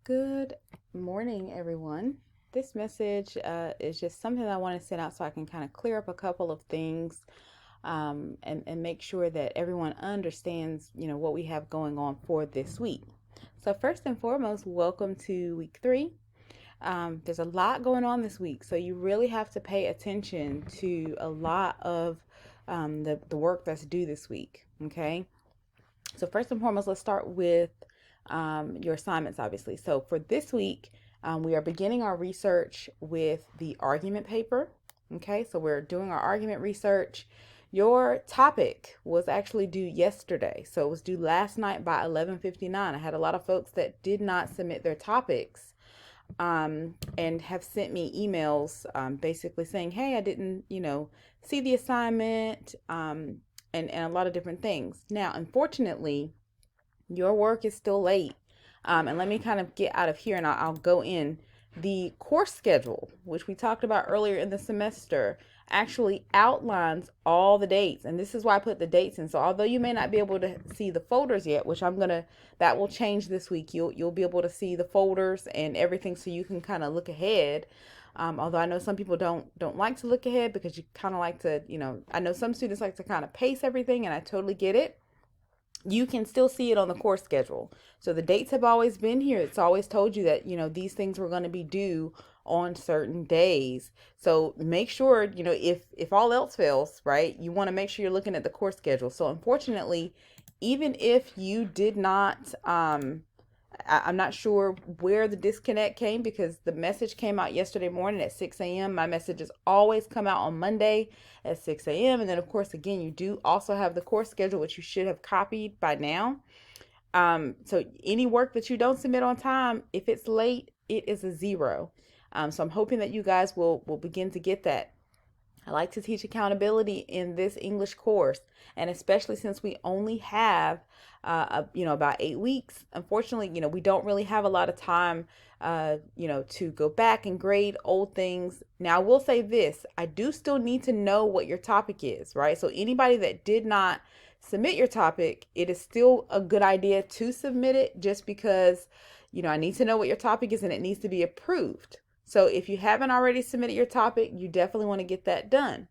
Good morning, everyone. This message is just something that I want to send out so I can kind of clear up a couple of things and make sure that everyone understands, what we have going on for this week. So first and foremost, welcome to week 3. There's a lot going on this week, so you really have to pay attention to a lot of the work that's due this week, okay? So first and foremost, let's start with your assignments, obviously. So for this week, we are beginning our research with the argument paper. Okay, so we're doing our argument research. Your topic was actually due yesterday. So it was due last night by 11:59. I had a lot of folks that did not submit their topics and have sent me emails basically saying, hey, I didn't, see the assignment and a lot of different things. Now, unfortunately, your work is still late. And let me kind of get out of here and I'll go in. The course schedule, which we talked about earlier in the semester, actually outlines all the dates. And this is why I put the dates in. So although you may not be able to see the folders yet, which that will change this week. You'll be able to see the folders and everything so you can kind of look ahead. Although I know some people don't like to look ahead because you kind of like to, I know some students like to kind of pace everything, and I totally get it. You can still see it on the course schedule. So the dates have always been here. It's always told you that, these things were going to be due on certain days. So make sure, if all else fails, right, you want to make sure you're looking at the course schedule. So unfortunately, even if you did not, I'm not sure where the disconnect came because the message came out yesterday morning at 6 a.m. My messages always come out on Monday at 6 a.m. And then, of course, again, you do also have the course schedule, which you should have copied by now. So any work that you don't submit on time, if it's late, it is a 0. So I'm hoping that you guys will begin to get that. I like to teach accountability in this English course, and especially since we only have, about 8 weeks. Unfortunately, we don't really have a lot of time, to go back and grade old things. Now, I will say this: I do still need to know what your topic is, right? So anybody that did not submit your topic, it is still a good idea to submit it, just because, I need to know what your topic is and it needs to be approved. So if you haven't already submitted your topic, you definitely want to get that done.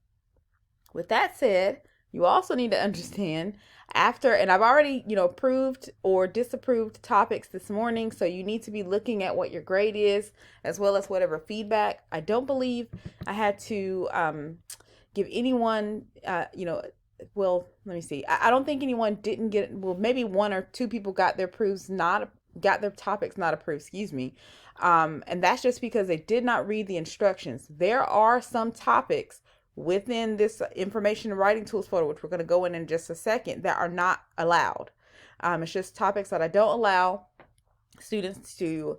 With that said, you also need to understand and I've already, approved or disapproved topics this morning. So you need to be looking at what your grade is as well as whatever feedback. I don't believe I had to give anyone, well, let me see. I don't think anyone didn't get, well, maybe 1 or 2 people got their topics not approved, excuse me. And that's just because they did not read the instructions. There are some topics within this information and writing tools folder, which we're going to go in just a second, that are not allowed. It's just topics that I don't allow students to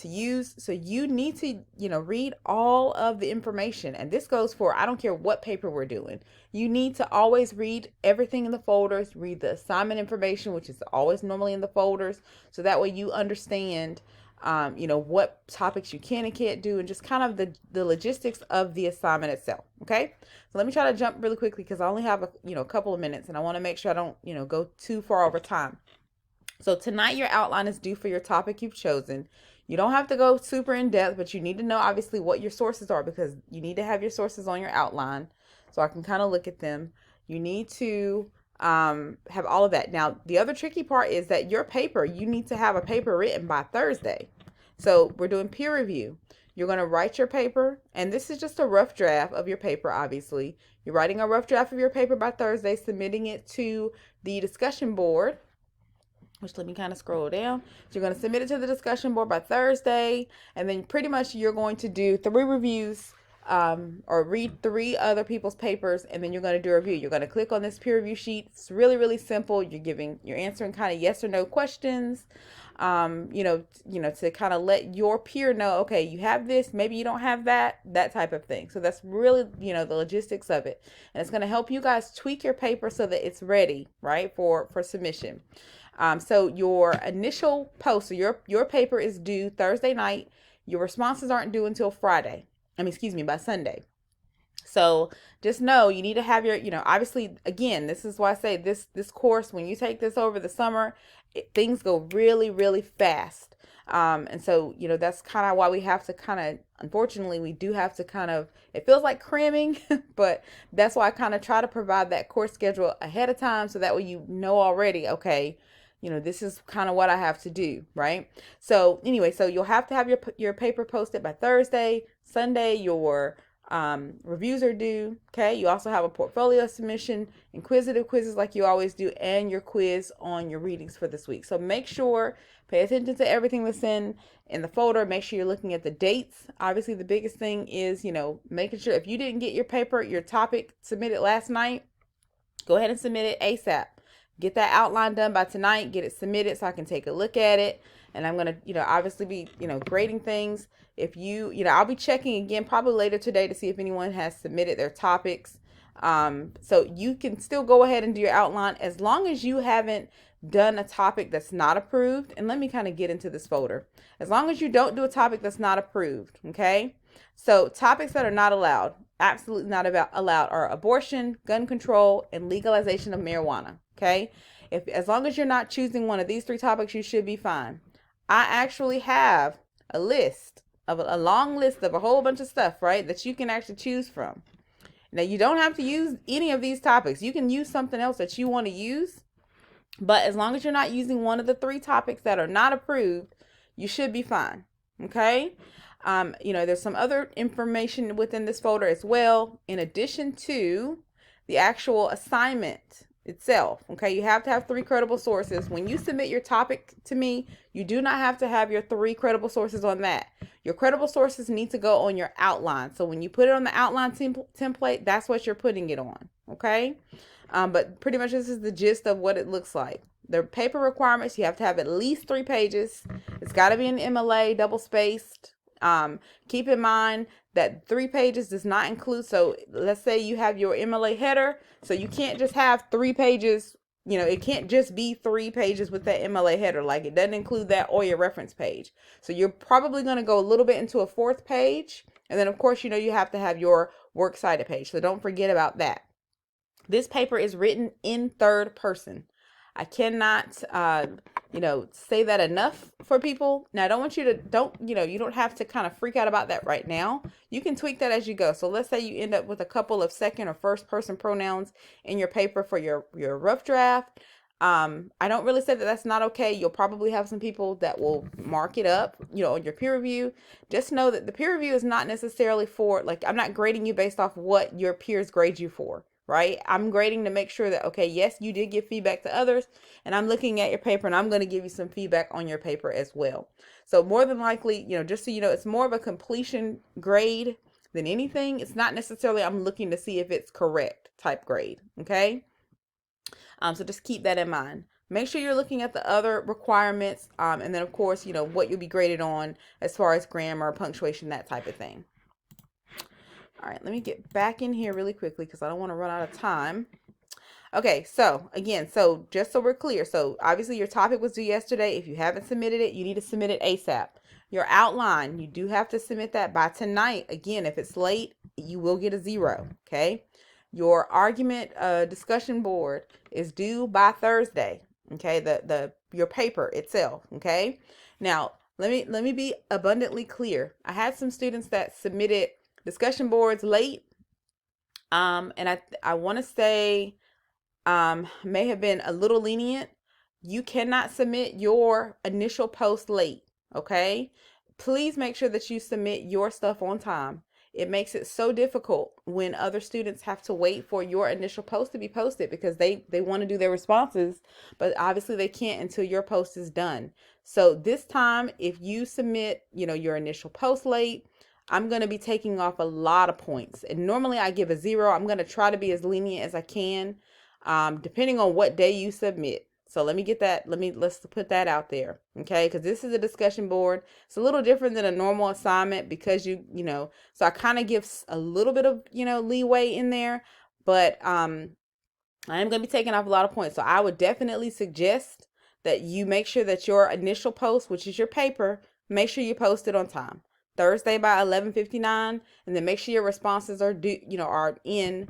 use. So you need to, read all of the information. And this goes for, I don't care what paper we're doing. You need to always read everything in the folders, read the assignment information, which is always normally in the folders. So that way you understand, what topics you can and can't do, and just kind of the logistics of the assignment itself. Okay. So let me try to jump really quickly because I only have a couple of minutes and I want to make sure I don't, go too far over time. So tonight your outline is due for your topic you've chosen. You don't have to go super in depth, but you need to know obviously what your sources are, because you need to have your sources on your outline so I can kind of look at them. You need to have all of that. Now, the other tricky part is that your paper, you need to have a paper written by Thursday. So we're doing peer review. You're going to write your paper, and this is just a rough draft of your paper, obviously. You're writing a rough draft of your paper by Thursday, submitting it to the discussion board, which, let me kind of scroll down. So you're going to submit it to the discussion board by Thursday, and then pretty much you're going to do 3 reviews or read 3 other people's papers, and then you're going to do a review. You're going to click on this peer review sheet. It's really, really simple. You're answering kind of yes or no questions, to kind of let your peer know, okay, you have this, maybe you don't have that type of thing. So that's really, the logistics of it. And it's going to help you guys tweak your paper so that it's ready, right, for submission. So your initial post, so your paper is due Thursday night. Your responses aren't due until by Sunday. So just know you need to have your, obviously, again, this is why I say this course, when you take this over the summer, things go really, really fast. And so, that's kind of why we have to kind of, unfortunately, we do have to kind of, it feels like cramming, but that's why I kind of try to provide that course schedule ahead of time. So that way, already, okay, this is kind of what I have to do, right? So anyway, so you'll have to have your paper posted by Thursday. Sunday, your reviews are due. Okay. You also have a portfolio submission, inquisitive quizzes like you always do, and your quiz on your readings for this week. So make sure, pay attention to everything that's in the folder. Make sure you're looking at the dates. Obviously, the biggest thing is, making sure if you didn't get your topic submitted last night, go ahead and submit it ASAP. Get that outline done by tonight. Get it submitted so I can take a look at it. And I'm going to, obviously be, grading things. If I'll be checking again probably later today to see if anyone has submitted their topics. So you can still go ahead and do your outline as long as you haven't done a topic that's not approved. And let me kind of get into this folder. As long as you don't do a topic that's not approved, okay? So topics that are not allowed, absolutely not allowed, are abortion, gun control, and legalization of marijuana, okay? As long as you're not choosing one of these 3 topics, you should be fine. I actually have a long list of a whole bunch of stuff, right, that you can actually choose from. Now, you don't have to use any of these topics. You can use something else that you want to use, but as long as you're not using one of the 3 topics that are not approved, you should be fine, okay? There's some other information within this folder as well, in addition to the actual assignment itself. Okay, you have to have 3 credible sources. When you submit your topic to me, you do not have to have your 3 credible sources on that. Your credible sources need to go on your outline. So when you put it on the outline template, that's what you're putting it on. Okay, but pretty much this is the gist of what it looks like. The paper requirements, you have to have at least 3 pages. It's got to be an MLA, double spaced. Keep in mind that 3 pages does not include, so let's say you have your MLA header, so you can't just have 3 pages, it can't just be 3 pages with that MLA header, like it doesn't include that or your reference page. So you're probably going to go a little bit into a 4th page, and then of course, you have to have your works cited page, so don't forget about that. This paper is written in 3rd person. I cannot, say that enough for people. Now, I don't want you to, you don't have to kind of freak out about that right now. You can tweak that as you go. So let's say you end up with a couple of 2nd or 1st person pronouns in your paper for your rough draft. I don't really say that that's not okay. You'll probably have some people that will mark it up, on your peer review. Just know that the peer review is not necessarily for, I'm not grading you based off what your peers grade you for. Right? I'm grading to make sure that, okay, yes, you did give feedback to others, and I'm looking at your paper and I'm going to give you some feedback on your paper as well. So more than likely, just so you know, it's more of a completion grade than anything. It's not necessarily I'm looking to see if it's correct type grade. Okay. So just keep that in mind. Make sure you're looking at the other requirements. And then of course, what you'll be graded on as far as grammar, punctuation, that type of thing. All right, let me get back in here really quickly because I don't want to run out of time. Okay, so again, just so we're clear, so obviously your topic was due yesterday. If you haven't submitted it, you need to submit it ASAP. Your outline, you do have to submit that by tonight. Again, if it's late, you will get a 0, okay? Your argument discussion board is due by Thursday, okay? Your paper itself, okay? Now, let me be abundantly clear. I had some students that submitted discussion boards late, and I want to say may have been a little lenient. You cannot submit your initial post late, okay? Please make sure that you submit your stuff on time. It makes it so difficult when other students have to wait for your initial post to be posted because they want to do their responses, but obviously they can't until your post is done. So this time, if you submit, your initial post late, I'm going to be taking off a lot of points. And normally I give a 0. I'm going to try to be as lenient as I can, depending on what day you submit. So let's put that out there. Okay. Because this is a discussion board. It's a little different than a normal assignment because so I kind of give a little bit of, leeway in there, but, I am going to be taking off a lot of points. So I would definitely suggest that you make sure that your initial post, which is your paper, make sure you post it on time. Thursday by 11:59, and then make sure your responses are due, are in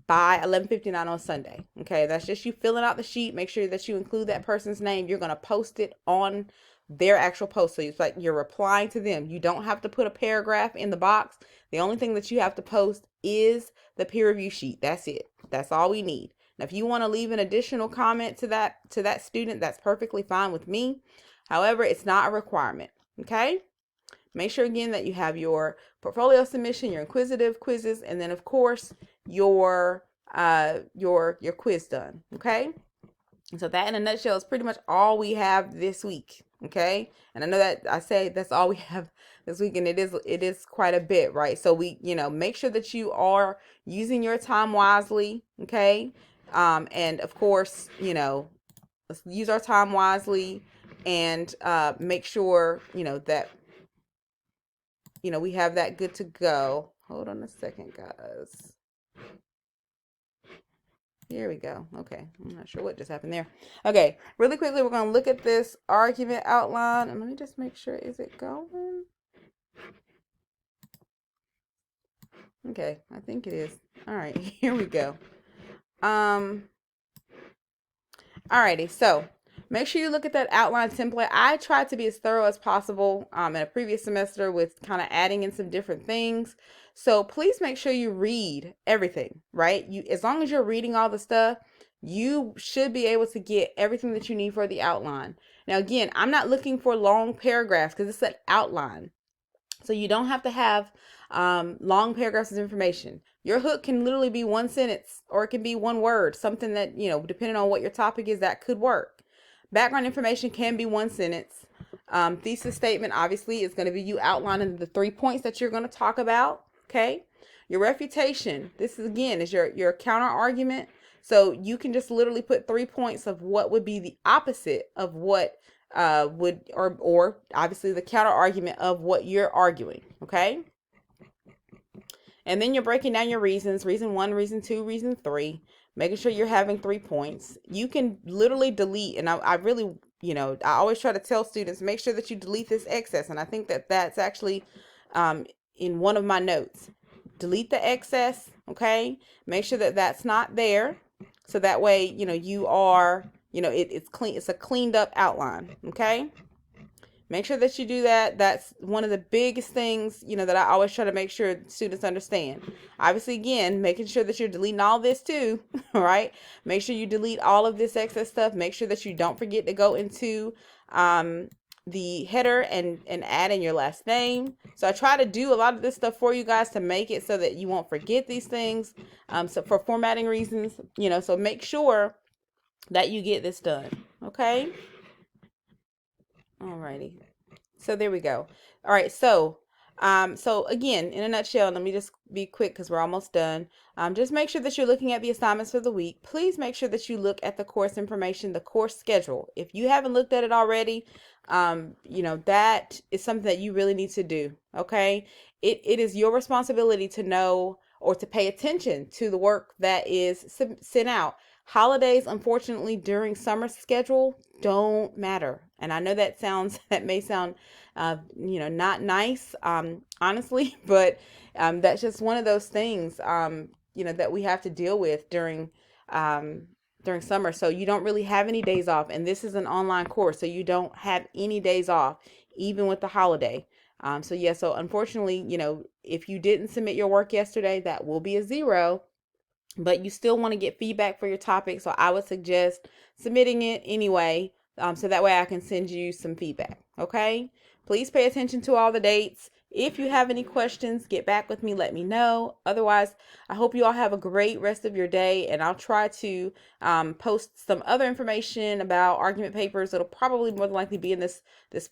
by 11:59 on Sunday. Okay, that's just you filling out the sheet. Make sure that you include that person's name. You're going to post it on their actual post. So it's like you're replying to them. You don't have to put a paragraph in the box. The only thing that you have to post is the peer review sheet. That's it. That's all we need. Now, if you want to leave an additional comment to that student, that's perfectly fine with me. However, it's not a requirement. Okay. Make sure again that you have your portfolio submission, your inquisitive quizzes, and then of course your quiz done. Okay. So that in a nutshell is pretty much all we have this week. Okay. And I know that I say that's all we have this week, and it is quite a bit, right? So we, make sure that you are using your time wisely. Okay. And of course, let's use our time wisely and make sure, that, we have that good to go. Hold on a second, guys. Here we go. Okay. I'm not sure what just happened there. Okay. Really quickly, we're going to look at this argument outline. And let me just make sure. Is it going? Okay. I think it is. All right. Here we go. Alrighty. So make sure you look at that outline template. I tried to be as thorough as possible in a previous semester with kind of adding in some different things. So please make sure you read everything, right? As long as you're reading all the stuff, you should be able to get everything that you need for the outline. Now, again, I'm not looking for long paragraphs because it's an outline. So you don't have to have long paragraphs of information. Your hook can literally be one sentence, or it can be one word, something that, depending on what your topic is, that could work. Background information can be one sentence. Thesis statement, obviously, is going to be you outlining the 3 points that you're going to talk about. Okay. Your refutation, this is again, is your counter argument. So you can just literally put 3 points of what would be the opposite of what or obviously the counter argument of what you're arguing. Okay. And then you're breaking down your reasons, reason 1, reason 2, reason 3, making sure you're having 3 points. You can literally delete, and I really, I always try to tell students, make sure that you delete this excess. And I think that that's actually in one of my notes. Delete the excess, okay? Make sure that that's not there. So that way, you are, it's clean. It's a cleaned up outline, okay? Make sure that you do that. That's one of the biggest things, that I always try to make sure students understand. Obviously, again, making sure that you're deleting all this too, right? Make sure you delete all of this excess stuff. Make sure that you don't forget to go into the header and add in your last name. So I try to do a lot of this stuff for you guys to make it so that you won't forget these things. So for formatting reasons, so make sure that you get this done. Okay. Alrighty. So there we go. All right. So again, in a nutshell, let me just be quick because we're almost done. Just make sure that you're looking at the assignments for the week. Please make sure that you look at the course information, the course schedule. If you haven't looked at it already, that is something that you really need to do. Okay. It is your responsibility to know or to pay attention to the work that is sent out. Holidays, unfortunately, during summer schedule don't matter. And I know that may sound, not nice, honestly, but that's just one of those things, that we have to deal with during summer. So you don't really have any days off. And this is an online course, so you don't have any days off, even with the holiday. So unfortunately, if you didn't submit your work yesterday, that will be a 0. But you still want to get feedback for your topic. So I would suggest submitting it anyway. So that way I can send you some feedback. Okay. Please pay attention to all the dates. If you have any questions, get back with me. Let me know. Otherwise, I hope you all have a great rest of your day. And I'll try to post some other information about argument papers. It'll probably more than likely be in this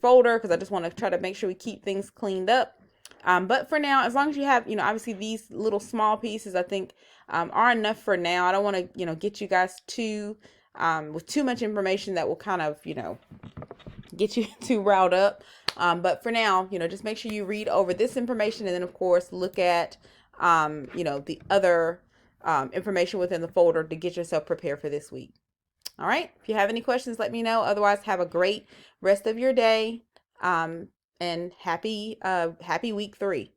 folder because I just want to try to make sure we keep things cleaned up. But for now, as long as you have, obviously these little small pieces, I think are enough for now. I don't want to, get you guys with too much information that will kind of, get you too riled up. But for now, just make sure you read over this information and then, of course, look at, the other information within the folder to get yourself prepared for this week. All right. If you have any questions, let me know. Otherwise, have a great rest of your day. And happy week 3.